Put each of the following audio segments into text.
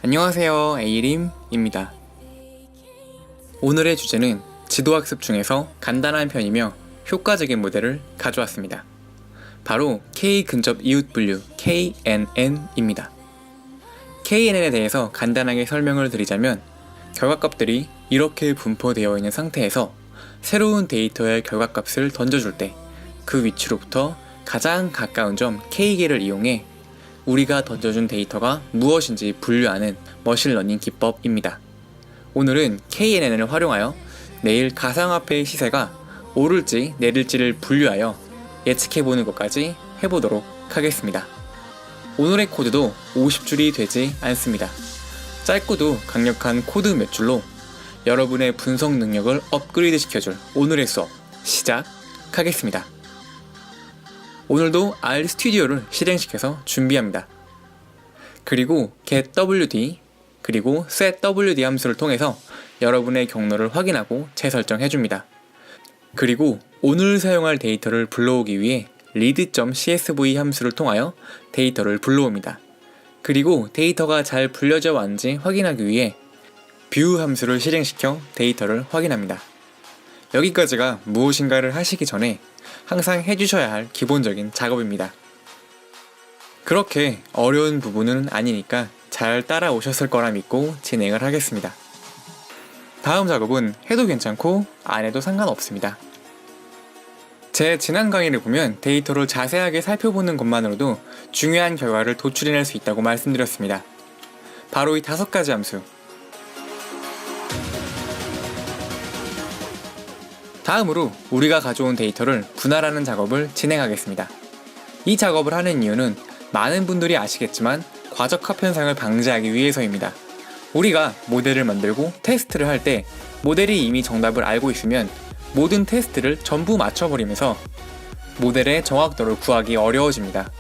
안녕하세요, 에이림입니다. 오늘의 주제는 지도학습 중에서 간단한 편이며 효과적인 모델을 가져왔습니다. 바로 K-근접 이웃 분류 KNN입니다. KNN에 대해서 간단하게 설명을 드리자면 결과값들이 이렇게 분포되어 있는 상태에서 새로운 데이터의 결과값을 던져줄 때 그 위치로부터 가장 가까운 점 K개를 이용해 우리가 던져준 데이터가 무엇인지 분류하는 머신러닝 기법입니다. 오늘은 KNN을 활용하여 내일 가상화폐의 시세가 오를지 내릴지를 분류하여 예측해보는 것까지 해보도록 하겠습니다. 오늘의 코드도 50줄이 되지 않습니다. 짧고도 강력한 코드 몇 줄로 여러분의 분석 능력을 업그레이드 시켜줄 오늘의 수업 시작하겠습니다. 오늘도 R 스튜디오를 실행시켜서 준비합니다. 그리고 getWD 그리고 setWD 함수를 통해서 여러분의 경로를 확인하고 재설정해줍니다. 그리고 오늘 사용할 데이터를 불러오기 위해 read.csv 함수를 통하여 데이터를 불러옵니다. 그리고 데이터가 잘 불려져 왔는지 확인하기 위해 view 함수를 실행시켜 데이터를 확인합니다. 여기까지가 무엇인가를 하시기 전에 항상 해주셔야 할 기본적인 작업입니다. 그렇게 어려운 부분은 아니니까 잘 따라오셨을 거라 믿고 진행을 하겠습니다. 다음 작업은 해도 괜찮고 안 해도 상관없습니다. 제 지난 강의를 보면 데이터를 자세하게 살펴보는 것만으로도 중요한 결과를 도출해낼 수 있다고 말씀드렸습니다. 바로 이 5가지 함수. 다음으로 우리가 가져온 데이터를 분할하는 작업을 진행하겠습니다. 이 작업을 하는 이유는 많은 분들이 아시겠지만 과적합 현상을 방지하기 위해서입니다. 우리가 모델을 만들고 테스트를 할 때 모델이 이미 정답을 알고 있으면 모든 테스트를 전부 맞춰버리면서 모델의 정확도를 구하기 어려워집니다.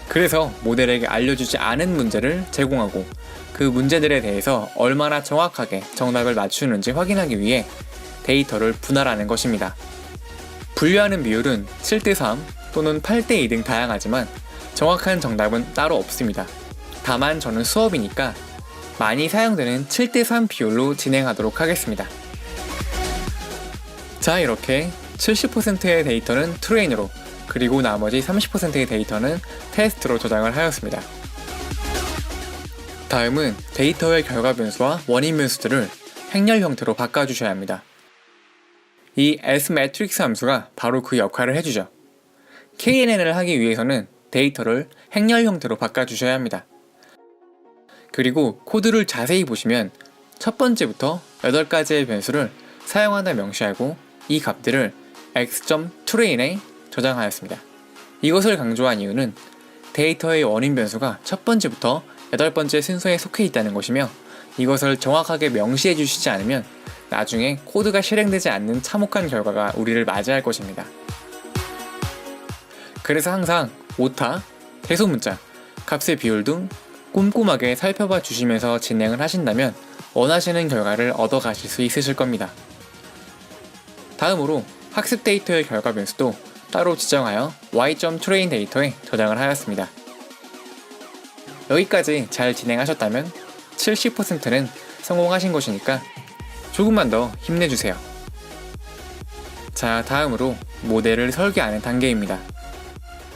그래서 모델에게 알려주지 않은 문제를 제공하고 그 문제들에 대해서 얼마나 정확하게 정답을 맞추는지 확인하기 위해 데이터를 분할하는 것입니다. 분류하는 비율은 7:3 또는 8:2 등 다양하지만 정확한 정답은 따로 없습니다. 다만 저는 수업이니까 많이 사용되는 7:3 비율로 진행하도록 하겠습니다. 자, 이렇게 70%의 데이터는 트레인으로 그리고 나머지 30%의 데이터는 테스트로 저장을 하였습니다. 다음은 데이터의 결과 변수와 원인 변수들을 행렬 형태로 바꿔주셔야 합니다. 이 smatrix 함수가 바로 그 역할을 해주죠. KNN을 하기 위해서는 데이터를 행렬 형태로 바꿔주셔야 합니다. 그리고 코드를 자세히 보시면 첫 번째부터 8가지의 변수를 사용한다 명시하고 이 값들을 x.train에 저장하였습니다. 이것을 강조한 이유는 데이터의 원인 변수가 첫 번째부터 8번째 순서에 속해 있다는 것이며 이것을 정확하게 명시해 주시지 않으면 나중에 코드가 실행되지 않는 참혹한 결과가 우리를 맞이할 것입니다. 그래서 항상 오타, 대소문자, 값의 비율 등 꼼꼼하게 살펴봐 주시면서 진행을 하신다면 원하시는 결과를 얻어 가실 수 있으실 겁니다. 다음으로 학습 데이터의 결과 변수도 따로 지정하여 y.train 데이터에 저장을 하였습니다. 여기까지 잘 진행하셨다면 70%는 성공하신 것이니까 조금만 더 힘내주세요. 자, 다음으로 모델을 설계하는 단계입니다.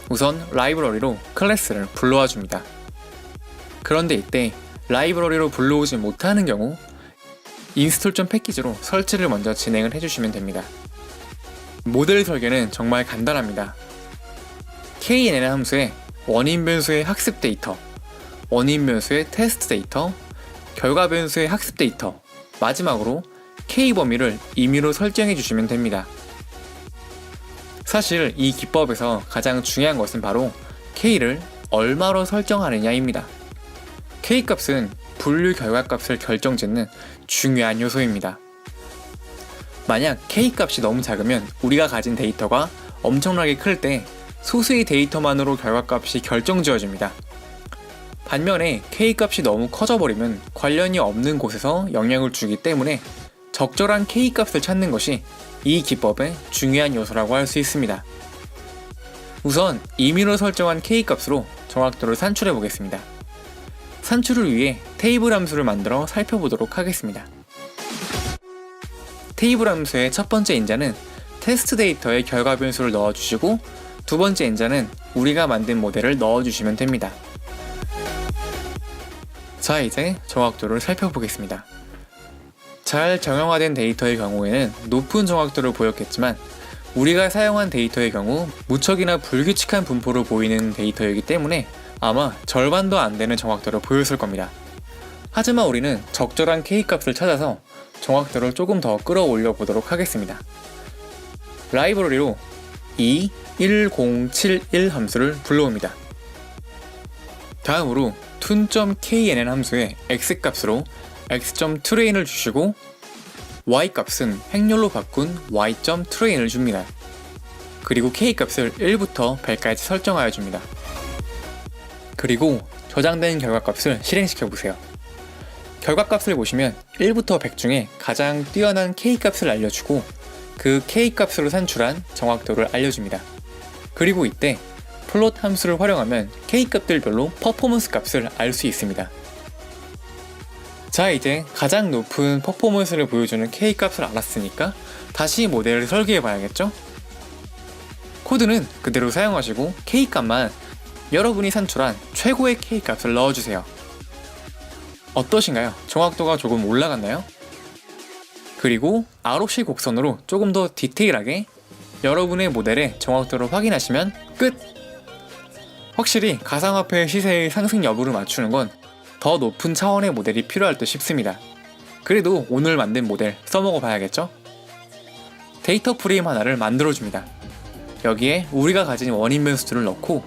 우선 라이브러리로 클래스를 불러와 줍니다. 그런데 이때 라이브러리로 불러오지 못하는 경우 install.package로 설치를 먼저 진행을 해주시면 됩니다. 모델 설계는 정말 간단합니다. KNN 함수에 원인 변수의 학습 데이터, 원인 변수의 테스트 데이터, 결과 변수의 학습 데이터, 마지막으로 K 범위를 임의로 설정해 주시면 됩니다. 사실 이 기법에서 가장 중요한 것은 바로 K를 얼마로 설정하느냐입니다. K 값은 분류 결과값을 결정짓는 중요한 요소입니다. 만약 K 값이 너무 작으면 우리가 가진 데이터가 엄청나게 클 때 소수의 데이터만으로 결과값이 결정지어집니다. 반면에 K값이 너무 커져버리면 관련이 없는 곳에서 영향을 주기 때문에 적절한 K값을 찾는 것이 이 기법의 중요한 요소라고 할 수 있습니다. 우선 임의로 설정한 K값으로 정확도를 산출해 보겠습니다. 산출을 위해 테이블 함수를 만들어 살펴보도록 하겠습니다. 테이블 함수의 첫 번째 인자는 테스트 데이터에 결과 변수를 넣어주시고 두 번째 인자는 우리가 만든 모델을 넣어주시면 됩니다. 자, 이제 정확도를 살펴보겠습니다. 잘 정형화된 데이터의 경우에는 높은 정확도를 보였겠지만 우리가 사용한 데이터의 경우 무척이나 불규칙한 분포로 보이는 데이터이기 때문에 아마 절반도 안 되는 정확도를 보였을 겁니다. 하지만 우리는 적절한 K값을 찾아서 정확도를 조금 더 끌어올려 보도록 하겠습니다. 라이브러리로 e1071 함수를 불러옵니다. 다음으로 tun.knn 함수의 x값으로 x.train을 주시고 y값은 행렬로 바꾼 y.train을 줍니다. 그리고 k값을 1부터 100까지 설정하여 줍니다. 그리고 저장된 결과값을 실행시켜보세요. 결과값을 보시면 1부터 100 중에 가장 뛰어난 k값을 알려주고 그 k값으로 산출한 정확도를 알려줍니다. 그리고 이때 플롯 함수를 활용하면 k값들별로 퍼포먼스 값을 알 수 있습니다. 자, 이제 가장 높은 퍼포먼스를 보여주는 k값을 알았으니까 다시 모델을 설계해 봐야겠죠? 코드는 그대로 사용하시고 k값만 여러분이 산출한 최고의 k값을 넣어주세요. 어떠신가요? 정확도가 조금 올라갔나요? 그리고 ROC 곡선으로 조금 더 디테일하게 여러분의 모델의 정확도를 확인하시면 끝! 확실히 가상화폐 시세의 상승 여부를 맞추는 건 더 높은 차원의 모델이 필요할 듯 싶습니다. 그래도 오늘 만든 모델 써먹어 봐야겠죠? 데이터 프레임 하나를 만들어줍니다. 여기에 우리가 가진 원인 변수들을 넣고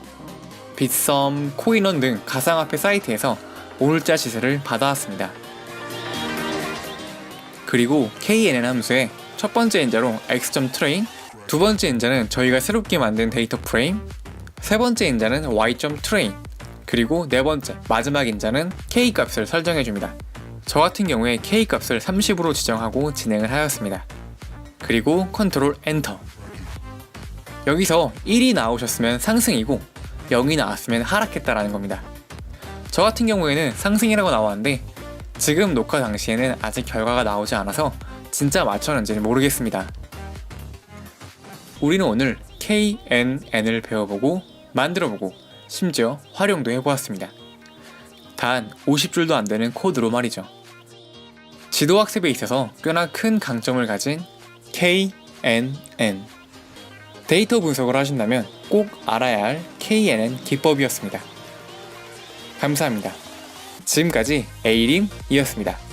빗썸, 코인원 등 가상화폐 사이트에서 오늘자 시세를 받아왔습니다. 그리고 knn 함수에 첫 번째 인자로 x.train, 두 번째 인자는 저희가 새롭게 만든 데이터 프레임, 세 번째 인자는 y.train, 그리고 네 번째, 마지막 인자는 k값을 설정해줍니다. 저 같은 경우에 k값을 30으로 지정하고 진행을 하였습니다. 그리고 컨트롤 엔터. 여기서 1이 나오셨으면 상승이고 0이 나왔으면 하락했다라는 겁니다. 저 같은 경우에는 상승이라고 나왔는데 지금 녹화 당시에는 아직 결과가 나오지 않아서 진짜 맞췄는지는 모르겠습니다. 우리는 오늘 KNN을 배워보고 만들어보고 심지어 활용도 해보았습니다. 단 50줄도 안 되는 코드로 말이죠. 지도학습에 있어서 꽤나 큰 강점을 가진 KNN. 데이터 분석을 하신다면 꼭 알아야 할 KNN 기법이었습니다. 감사합니다. 지금까지 에이림이었습니다.